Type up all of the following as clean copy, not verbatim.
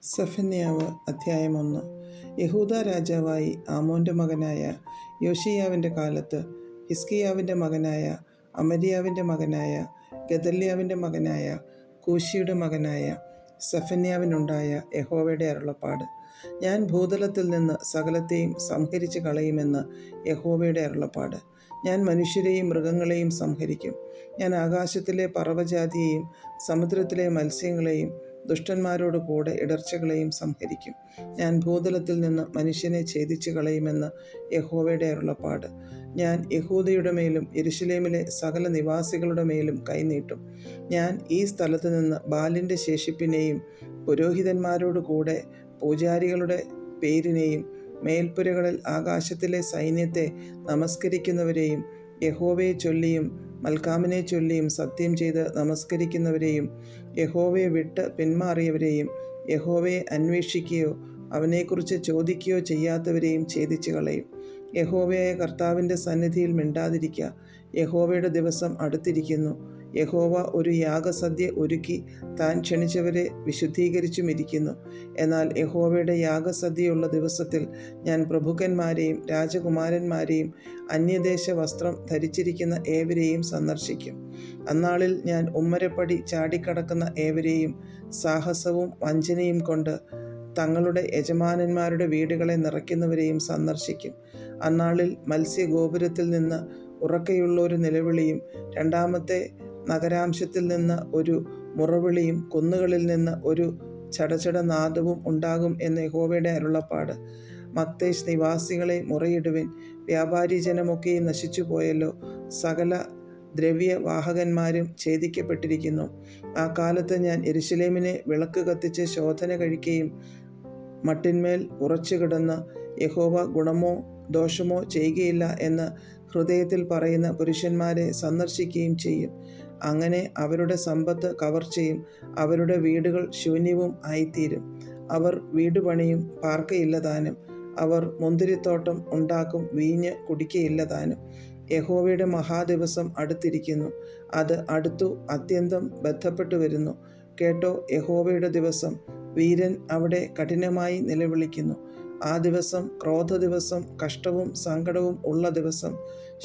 സെഫന്യാവ് അധ്യായം 1. യഹൂദ രാജാവായി ആമോൻ്റെ മകനായ യോശിയാവിൻ്റെ കാലത്ത് ഹിസ്കിയാവിൻ്റെ മകനായ അമര്യാവിൻ്റെ മകനായ ഗദല്യാവിൻ്റെ മകനായ കൂശിയുടെ മകനായ സെഫന്യാവിനുണ്ടായ യഹോവയുടെ അരുളപ്പാട്. ഞാൻ ഭൂതലത്തിൽ നിന്ന് സകലത്തെയും സംഹരിച്ച് കളയുമെന്ന് യഹോവയുടെ അരുളപ്പാട്. ഞാൻ മനുഷ്യരെയും മൃഗങ്ങളെയും സംഹരിക്കും. ഞാൻ ആകാശത്തിലെ പറവജാതിയെയും സമുദ്രത്തിലെ മത്സ്യങ്ങളെയും ദുഷ്ടന്മാരോട് കൂടെ ഇടർച്ചകളെയും സംഹരിക്കും. ഞാൻ ഭൂതലത്തിൽ നിന്ന് മനുഷ്യനെ ഛേദിച്ചു കളയുമെന്ന് യഹോവയുടെ അരുളപ്പാട്. ഞാൻ യഹൂദയുടെ മേലും യെരൂശലേമിലെ സകല നിവാസികളുടെ മേലും കൈനീട്ടും. ഞാൻ ഈ സ്ഥലത്ത് നിന്ന് ബാലിൻ്റെ ശേഷിപ്പിനെയും പുരോഹിതന്മാരോട് കൂടെ പൂജാരികളുടെ പേരിനെയും മേൽപ്പുരകളിൽ ആകാശത്തിലെ സൈന്യത്തെ നമസ്കരിക്കുന്നവരെയും യഹോവയെ ചൊല്ലിയും മൽക്കാമിനെ ചൊല്ലിയും സത്യം ചെയ്ത് നമസ്കരിക്കുന്നവരെയും യഹോവയെ വിട്ട് പിന്മാറിയവരെയും യഹോവയെ അന്വേഷിക്കുകയോ അവനെക്കുറിച്ച് ചോദിക്കുകയോ ചെയ്യാത്തവരെയും ഛേദിച്ചു കളയും. യഹോവയായ കർത്താവിൻ്റെ സന്നിധിയിൽ മിണ്ടാതിരിക്കുക. യഹോവയുടെ ദിവസം അടുത്തിരിക്കുന്നു. യഹോവ ഒരു യാഗസദ്യ ഒരുക്കി താൻ ക്ഷണിച്ചവരെ വിശുദ്ധീകരിച്ചുമിരിക്കുന്നു. എന്നാൽ യഹോവയുടെ യാഗസദ്യയുള്ള ദിവസത്തിൽ ഞാൻ പ്രഭുക്കന്മാരെയും രാജകുമാരന്മാരെയും അന്യദേശ വസ്ത്രം ധരിച്ചിരിക്കുന്ന ഏവരെയും സന്ദർശിക്കും. അന്നാളിൽ ഞാൻ ഉമ്മരപ്പടി ചാടിക്കടക്കുന്ന ഏവരെയും സാഹസവും വഞ്ചനയും കൊണ്ട് തങ്ങളുടെ യജമാനന്മാരുടെ വീടുകളെ നിറയ്ക്കുന്നവരെയും സന്ദർശിക്കും. അന്നാളിൽ മത്സ്യഗോപുരത്തിൽ നിന്ന് ഉറക്കെയുള്ള ഒരു നിലവിളിയും രണ്ടാമത്തെ നഗരാംശത്തിൽ നിന്ന് ഒരു മുറവിളിയും കുന്നുകളിൽ നിന്ന് ഒരു ചടചടനാദവും ഉണ്ടാകും എന്ന് യഹോവയുടെ അരുളപ്പാട്. മക്തേശ് നിവാസികളെ മുറയിടുവിൻ. വ്യാപാരി ജനമൊക്കെയും നശിച്ചു പോയല്ലോ. സകല ദ്രവ്യവാഹകന്മാരും ഛേദിക്കപ്പെട്ടിരിക്കുന്നു. ആ കാലത്ത് ഞാൻ യെരൂശലേമിനെ വിളക്ക് കത്തിച്ച് ശോധന കഴിക്കുകയും മട്ടിന്മേൽ ഉറച്ചു കിടന്ന് യഹോവ ഗുണമോ ദോഷമോ ചെയ്യുകയില്ല എന്ന് ഹൃദയത്തിൽ പറയുന്ന പുരുഷന്മാരെ സന്ദർശിക്കുകയും ചെയ്യും. അങ്ങനെ അവരുടെ സമ്പത്ത് കവർച്ചയും അവരുടെ വീടുകൾ ശൂന്യവും ആയിത്തീരും. അവർ വീട് പണിയും, പാർക്കയില്ലതാനും. അവർ മുന്തിരിത്തോട്ടം ഉണ്ടാക്കും, വീഞ്ഞ് കുടിക്കയില്ലതാനും. യഹോവയുടെ മഹാദിവസം അടുത്തിരിക്കുന്നു. അത് അടുത്തു അത്യന്തം ബന്ധപ്പെട്ടു വരുന്നു. കേട്ടോ, യഹോവയുടെ ദിവസം. വീരൻ അവിടെ കഠിനമായി നിലവിളിക്കുന്നു. ആ ദിവസം ക്രോധ ദിവസം, കഷ്ടവും സങ്കടവും ഉള്ള ദിവസം,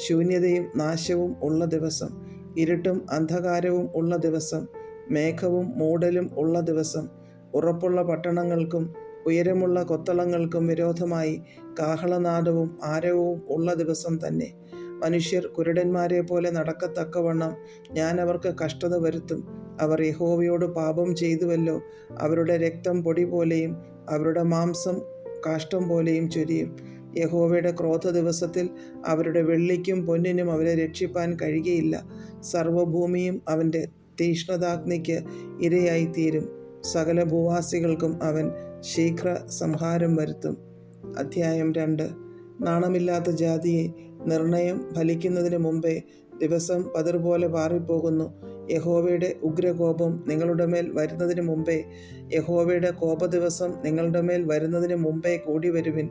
ശൂന്യതയും നാശവും ഉള്ള ദിവസം, ഇരുട്ടും അന്ധകാരവും ഉള്ള ദിവസം, മേഘവും മൂടലും ഉള്ള ദിവസം, ഉറപ്പുള്ള പട്ടണങ്ങൾക്കും ഉയരമുള്ള കൊത്തളങ്ങൾക്കും വിരോധമായി കാഹളനാദവും ആരവവും ഉള്ള ദിവസം തന്നെ. മനുഷ്യർ കുരുടന്മാരെ പോലെ നടക്കത്തക്കവണ്ണം ഞാൻ അവർക്ക് കഷ്ടത വരുത്തും. അവർ യഹോവയോട് പാപം ചെയ്തുവല്ലോ. അവരുടെ രക്തം പൊടി പോലെയും അവരുടെ മാംസം കാഷ്ടം പോലെയും ചൊരിയും. യഹോവയുടെ ക്രോധ ദിവസത്തിൽ അവരുടെ വെള്ളിക്കും പൊന്നിനും അവരെ രക്ഷിപ്പാൻ കഴിയുകയില്ല. സർവ്വഭൂമിയും അവൻ്റെ തീഷ്ണതാഗ്നിക്ക് ഇരയായിത്തീരും. സകല ഭൂവാസികൾക്കും അവൻ ശീഘ്ര സംഹാരം വരുത്തും. അധ്യായം 2. നാണമില്ലാത്ത ജാതിയെ, നിർണയം ഫലിക്കുന്നതിന് മുമ്പേ ദിവസം പതിർപോലെ പാറിപ്പോകുന്നു. യഹോവയുടെ ഉഗ്രകോപം നിങ്ങളുടെ മേൽ വരുന്നതിന് മുമ്പേ, യഹോവയുടെ കോപദിവസം നിങ്ങളുടെ മേൽ വരുന്നതിന് മുമ്പേ കൂടി വരുവിൻ.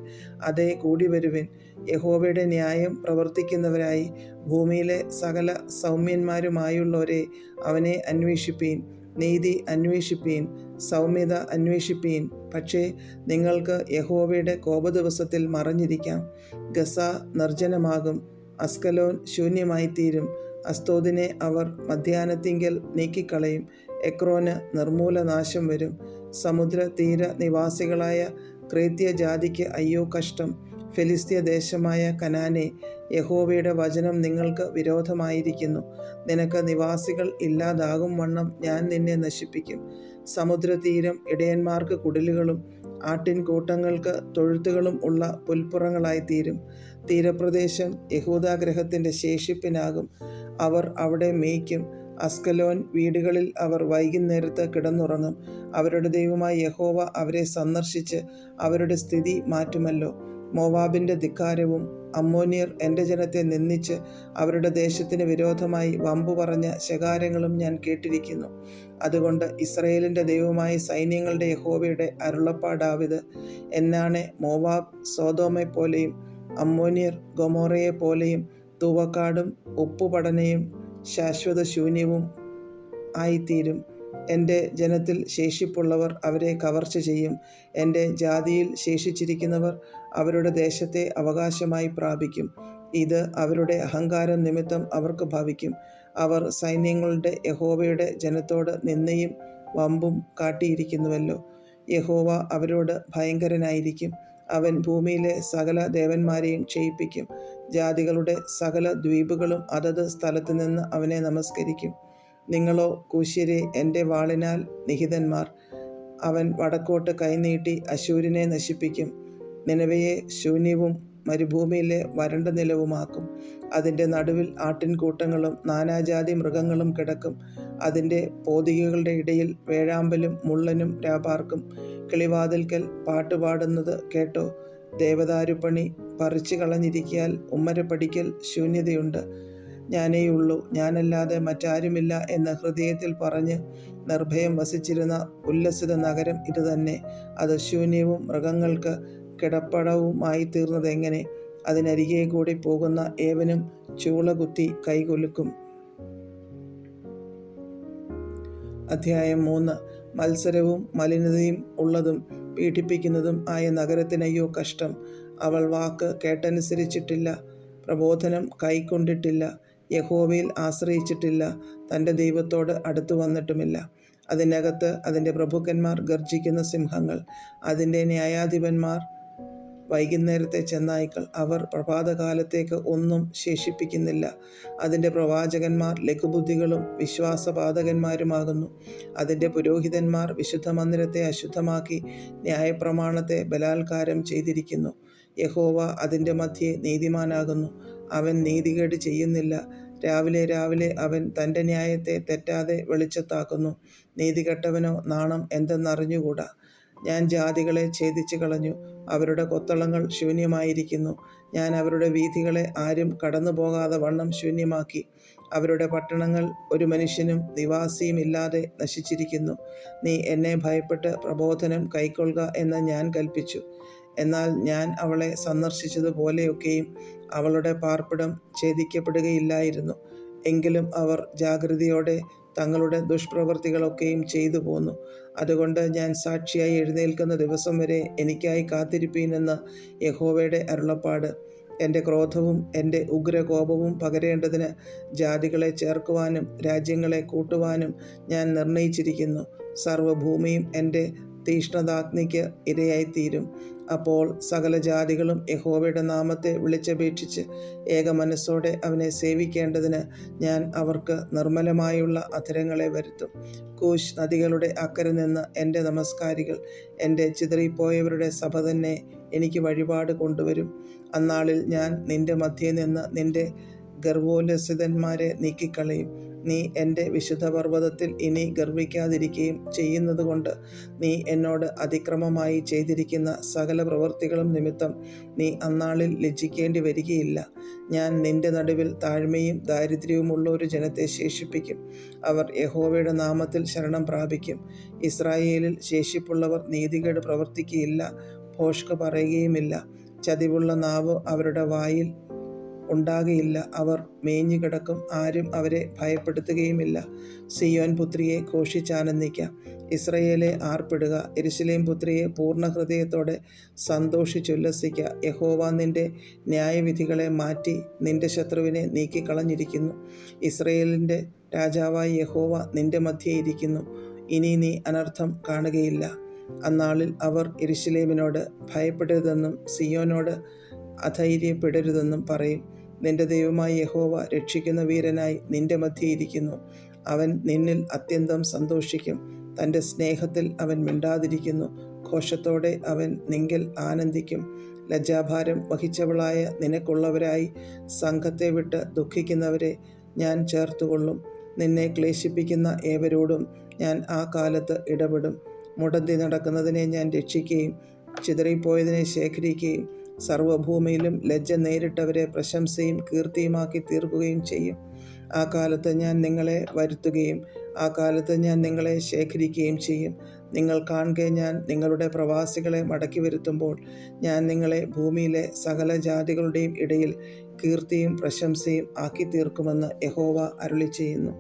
അതേ, കൂടി വരുവിൻ. യഹോവയുടെ ന്യായം പ്രവർത്തിക്കുന്നവരായി ഭൂമിയിലെ സകല സൗമ്യന്മാരുമായുള്ളവരെ അവനെ അന്വേഷിപ്പീൻ. നീതി അന്വേഷിപ്പീൻ, സൗമ്യത അന്വേഷിപ്പീൻ. പക്ഷേ നിങ്ങൾക്ക് യഹോവയുടെ കോപദിവസത്തിൽ മറഞ്ഞിരിക്കാം. Gaza നിർജ്ജനമാകും, Ashkelon ശൂന്യമായിത്തീരും. അസ്തോദിനെ അവർ മധ്യാഹ്നത്തിങ്കൽ നീക്കിക്കളയും. എക്രോന് നിർമൂലനാശം വരും. സമുദ്ര തീര നിവാസികളായ ക്രേത്യ ജാതിക്ക് അയ്യോ കഷ്ടം. ഫെലിസ്ത്യ ദേശമായ കനാനെ, യഹോവയുടെ വചനം നിങ്ങൾക്ക് വിരോധമായിരിക്കുന്നു. നിനക്ക് നിവാസികൾ ഇല്ലാതാകും വണ്ണം ഞാൻ നിന്നെ നശിപ്പിക്കും. സമുദ്രതീരം ഇടയന്മാർക്ക് കുടിലുകളും ആട്ടിൻകൂട്ടങ്ങൾക്ക് തൊഴുത്തുകളും ഉള്ള പുൽപ്പുറങ്ങളായിത്തീരും. തീരപ്രദേശം യഹൂദാഗൃഹത്തിൻ്റെ ശേഷിപ്പിനാകും. അവർ അവിടെ മേയ്ക്കും. അസ്കലോൻ വീടുകളിൽ അവർ വൈകുന്നേരത്ത് കിടന്നുറങ്ങും. അവരുടെ ദൈവമായ യഹോവ അവരെ സന്ദർശിച്ച് അവരുടെ സ്ഥിതി മാറ്റുമല്ലോ. മോവാബിൻ്റെ ധിക്കാരവും അമ്മോന്യർ എൻ്റെ ജനത്തെ നിന്ദിച്ച് അവരുടെ ദേശത്തിന് വിരോധമായി വമ്പു പറഞ്ഞ ശകാരങ്ങളും ഞാൻ കേട്ടിരിക്കുന്നു. അതുകൊണ്ട് ഇസ്രായേലിൻ്റെ ദൈവമായ സൈന്യങ്ങളുടെ യഹോവയുടെ അരുളപ്പാടാവിത്. എന്നാണ് മോവാബ് സോദോമെപ്പോലെയും അമ്മോന്യർ ഗൊമോറയെപ്പോലെയും തൂവക്കാടും ഉപ്പുപടനയും ശാശ്വത ശൂന്യവും ആയിത്തീരും. എൻ്റെ ജനത്തിൽ ശേഷിപ്പുള്ളവർ അവരെ കവർച്ച ചെയ്യും. എൻ്റെ ജാതിയിൽ ശേഷിച്ചിരിക്കുന്നവർ അവരുടെ ദേശത്തെ അവകാശമായി പ്രാപിക്കും. ഇത് അവരുടെ അഹങ്കാരം നിമിത്തം അവർക്ക് ഭവിക്കും. അവർ സൈന്യങ്ങളുടെ യഹോവയുടെ ജനത്തോട് നിന്ദയും വമ്പും കാട്ടിയിരിക്കുന്നുവല്ലോ. യഹോവ അവരോട് ഭയങ്കരനായിരിക്കും. അവൻ ഭൂമിയിലെ സകല ദേവന്മാരെയും ക്ഷയിപ്പിക്കും. ജാതികളുടെ സകല ദ്വീപുകളും അതത് സ്ഥലത്ത് നിന്ന് അവനെ നമസ്കരിക്കും. നിങ്ങളോ കൂശ്യരെ എൻ്റെ വാളിനാൽ നിഹിതന്മാർ. അവൻ വടക്കോട്ട് കൈനീട്ടി അശൂരിനെ നശിപ്പിക്കും. നിനവയെ ശൂന്യവും മരുഭൂമിയിലെ വരണ്ട നിലവുമാക്കും. അതിൻ്റെ നടുവിൽ ആട്ടിൻകൂട്ടങ്ങളും നാനാജാതി മൃഗങ്ങളും കിടക്കും. അതിൻ്റെ പോതികകളുടെ ഇടയിൽ വേഴാമ്പലും മുള്ളനും രാപാർക്കും. കിളിവാതിൽക്കൽ പാട്ടുപാടുന്നത് കേട്ടോ. ദേവദാരുപ്പണി പറിച്ചു കളഞ്ഞിരിക്കാൽ ഉമ്മരപ്പടിക്കൽ ശൂന്യതയുണ്ട്. ഞാനേയുള്ളൂ, ഞാനല്ലാതെ മറ്റാരുമില്ല എന്ന് ഹൃദയത്തിൽ പറഞ്ഞ് നിർഭയം വസിച്ചിരുന്ന ഉല്ലസിത നഗരം ഇതുതന്നെ. അത് ശൂന്യവും മൃഗങ്ങൾക്ക് കിടപ്പടവുമായി തീർന്നതെങ്ങനെ? അതിനരികെ കൂടി പോകുന്ന ഏവനും ചൂളകുത്തി കൈകൊലുക്കും. അധ്യായം 3. മത്സരവും മലിനതയും ഉള്ളതും പീഡിപ്പിക്കുന്നതും ആയ നഗരത്തിനയ്യോ കഷ്ടം. അവൾ വാക്ക് കേട്ടനുസരിച്ചിട്ടില്ല, പ്രബോധനം കൈക്കൊണ്ടിട്ടില്ല, യഹോവയിൽ ആശ്രയിച്ചിട്ടില്ല, തൻ്റെ ദൈവത്തോട് അടുത്തു വന്നിട്ടുമില്ല. അതിനകത്ത് അതിൻ്റെ പ്രഭുക്കന്മാർ ഗർജിക്കുന്ന സിംഹങ്ങൾ, അതിൻ്റെ ന്യായാധിപന്മാർ വൈകുന്നേരത്തെ ചെന്നായ്ക്കൾ. അവർ പ്രഭാതകാലത്തേക്ക് ഒന്നും ശേഷിപ്പിക്കുന്നില്ല. അതിൻ്റെ പ്രവാചകന്മാർ ലഘുബുദ്ധികളും വിശ്വാസപാതകന്മാരുമാകുന്നു. അതിൻ്റെ പുരോഹിതന്മാർ വിശുദ്ധ മന്ദിരത്തെ അശുദ്ധമാക്കി ന്യായപ്രമാണത്തെ ബലാത്കാരം ചെയ്തിരിക്കുന്നു. യഹോവ അതിൻ്റെ മധ്യേ നീതിമാനാകുന്നു. അവൻ നീതികേട് ചെയ്യുന്നില്ല. രാവിലെ രാവിലെ അവൻ തൻ്റെ ന്യായത്തെ തെറ്റാതെ വെളിച്ചത്താക്കുന്നു. നീതികെട്ടവനോ നാണം എന്തെന്നറിഞ്ഞുകൂടാ. ഞാൻ ജാതികളെ ഛേദിച്ചു കളഞ്ഞു. അവരുടെ കൊത്തളങ്ങൾ ശൂന്യമായിരിക്കുന്നു. ഞാൻ അവരുടെ വീഥികളെ ആരും കടന്നു പോകാതെ വണ്ണം ശൂന്യമാക്കി. അവരുടെ പട്ടണങ്ങൾ ഒരു മനുഷ്യനും നിവാസിയും ഇല്ലാതെ നശിച്ചിരിക്കുന്നു. നീ എന്നെ ഭയപ്പെട്ട് പ്രബോധനം കൈക്കൊള്ളുക എന്ന് ഞാൻ കൽപ്പിച്ചു. എന്നാൽ ഞാൻ അവളെ സന്ദർശിച്ചതുപോലെയൊക്കെയും അവളുടെ പാർപ്പിടം ഛേദിക്കപ്പെടുകയില്ലായിരുന്നു. എങ്കിലും അവർ ജാഗ്രതയോടെ തങ്ങളുടെ ദുഷ്പ്രവൃത്തികളൊക്കെയും ചെയ്തു പോന്നു. അതുകൊണ്ട് ഞാൻ സാക്ഷിയായി എഴുന്നേൽക്കുന്ന ദിവസം വരെ എനിക്കായി കാത്തിരിപ്പീനെന്ന് യഹോവയുടെ അരുളപ്പാട്. എൻ്റെ ക്രോധവും എൻ്റെ ഉഗ്രകോപവും പകരേണ്ടതിന് ജാതികളെ ചേർക്കുവാനും രാജ്യങ്ങളെ കൂട്ടുവാനും ഞാൻ നിർണയിച്ചിരിക്കുന്നു. സർവ്വഭൂമിയും എൻ്റെ തീഷ്ണതാഗ്നിക്ക് ഇരയായിത്തീരും. അപ്പോൾ സകല ജാതികളും യഹോവയുടെ നാമത്തെ വിളിച്ചപേക്ഷിച്ച് ഏക മനസ്സോടെ അവനെ സേവിക്കേണ്ടതിന് ഞാൻ അവർക്ക് നിർമ്മലമായുള്ള അധരങ്ങളെ വരുത്തും. കൂശ് നദികളുടെ അക്കരെ നിന്ന് എൻ്റെ നമസ്കാരികൾ, എൻ്റെ ചിതറിപ്പോയവരുടെ സഭ തന്നെ എനിക്ക് വഴിപാട് കൊണ്ടുവരും. അന്നാളിൽ ഞാൻ നിൻ്റെ മധ്യേ നിന്ന് നിൻ്റെ ഗർവോല്ലസിതന്മാരെ നീക്കിക്കളയും. നീ എൻ്റെ വിശുദ്ധ പർവ്വതത്തിൽ ഇനി ഗർവിക്കാതിരിക്കുകയും ചെയ്യുന്നതുകൊണ്ട് നീ എന്നോട് അതിക്രമമായി ചെയ്തിരിക്കുന്ന സകല പ്രവൃത്തികളും നിമിത്തം നീ അന്നാളിൽ ലജ്ജിക്കേണ്ടി വരികയില്ല. ഞാൻ നിൻ്റെ നടുവിൽ താഴ്മയും ദാരിദ്ര്യവുമുള്ള ഒരു ജനത്തെ ശേഷിപ്പിക്കും. അവർ യഹോവയുടെ നാമത്തിൽ ശരണം പ്രാപിക്കും. ഇസ്രായേലിൽ ശേഷിപ്പുള്ളവർ നീതികേട് പ്രവർത്തിക്കുകയില്ല, ഭോഷ്ക് പറയുകയുമില്ല. ചതിവുള്ള നാവ് അവരുടെ വായിൽ ഉണ്ടാകയില്ല. അവർ മേഞ്ഞുകിടക്കും, ആരും അവരെ ഭയപ്പെടുത്തുകയുമില്ല. സിയോൻ പുത്രിയെ ഘോഷിച്ചാനന്ദിക്കാം, ഇസ്രയേലെ ആർപ്പിടുക. യെരൂശലേം പുത്രിയെ പൂർണ്ണ ഹൃദയത്തോടെ സന്തോഷിച്ചുല്ലസിക്കുക. യഹോവ നിൻ്റെ ന്യായവിധികളെ മാറ്റി നിൻ്റെ ശത്രുവിനെ നീക്കിക്കളഞ്ഞിരിക്കുന്നു. ഇസ്രയേലിൻ്റെ രാജാവായ യഹോവ നിൻ്റെ മധ്യേ ഇരിക്കുന്നു. ഇനി നീ അനർത്ഥം കാണുകയില്ല. അന്നാളിൽ അവർ യെരൂശലേമിനോട് ഭയപ്പെടരുതെന്നും സിയോനോട് അധൈര്യപ്പെടരുതെന്നും പറയും. നിന്റെ ദൈവമായ യഹോവ രക്ഷിക്കുന്ന വീരനായി നിന്റെ മധ്യേ ഇരിക്കുന്നു. അവൻ നിന്നിൽ അത്യന്തം സന്തോഷിക്കും. തൻ്റെ സ്നേഹത്തിൽ അവൻ മിണ്ടാതിരിക്കുന്നു. ഘോഷത്തോടെ അവൻ നിങ്കിൽ ആനന്ദിക്കും. ലജ്ജാഭാരം വഹിച്ചവളായ നിനക്കുള്ളവരായി സംഘത്തെ വിട്ട് ദുഃഖിക്കുന്നവരെ ഞാൻ ചേർത്തുകൊള്ളും. നിന്നെ ക്ലേശിപ്പിക്കുന്ന ഏവരോടും ഞാൻ ആ കാലത്ത് ഇടപെടും. മുടന്തി നടക്കുന്നതിനെ ഞാൻ രക്ഷിക്കുകയും ചിതറിപ്പോയതിനെ ശേഖരിക്കുകയും സർവ്വഭൂമിയിലും ലജ്ജ നേരിട്ടവരെ പ്രശംസയും കീർത്തിയുമാക്കി തീർക്കുകയും ചെയ്യും. ആ കാലത്ത് ഞാൻ നിങ്ങളെ വരുത്തുകയും ആ കാലത്ത് ഞാൻ നിങ്ങളെ ശേഖരിക്കുകയും ചെയ്യും. നിങ്ങൾ കാണുക, ഞാൻ നിങ്ങളുടെ പ്രവാസികളെ മടക്കി വരുത്തുമ്പോൾ ഞാൻ നിങ്ങളെ ഭൂമിയിലെ സകല ജാതികളുടെയും ഇടയിൽ കീർത്തിയും പ്രശംസയും ആക്കി തീർക്കുമെന്ന് യഹോവ അരുളിച്ചെയ്യുന്നു.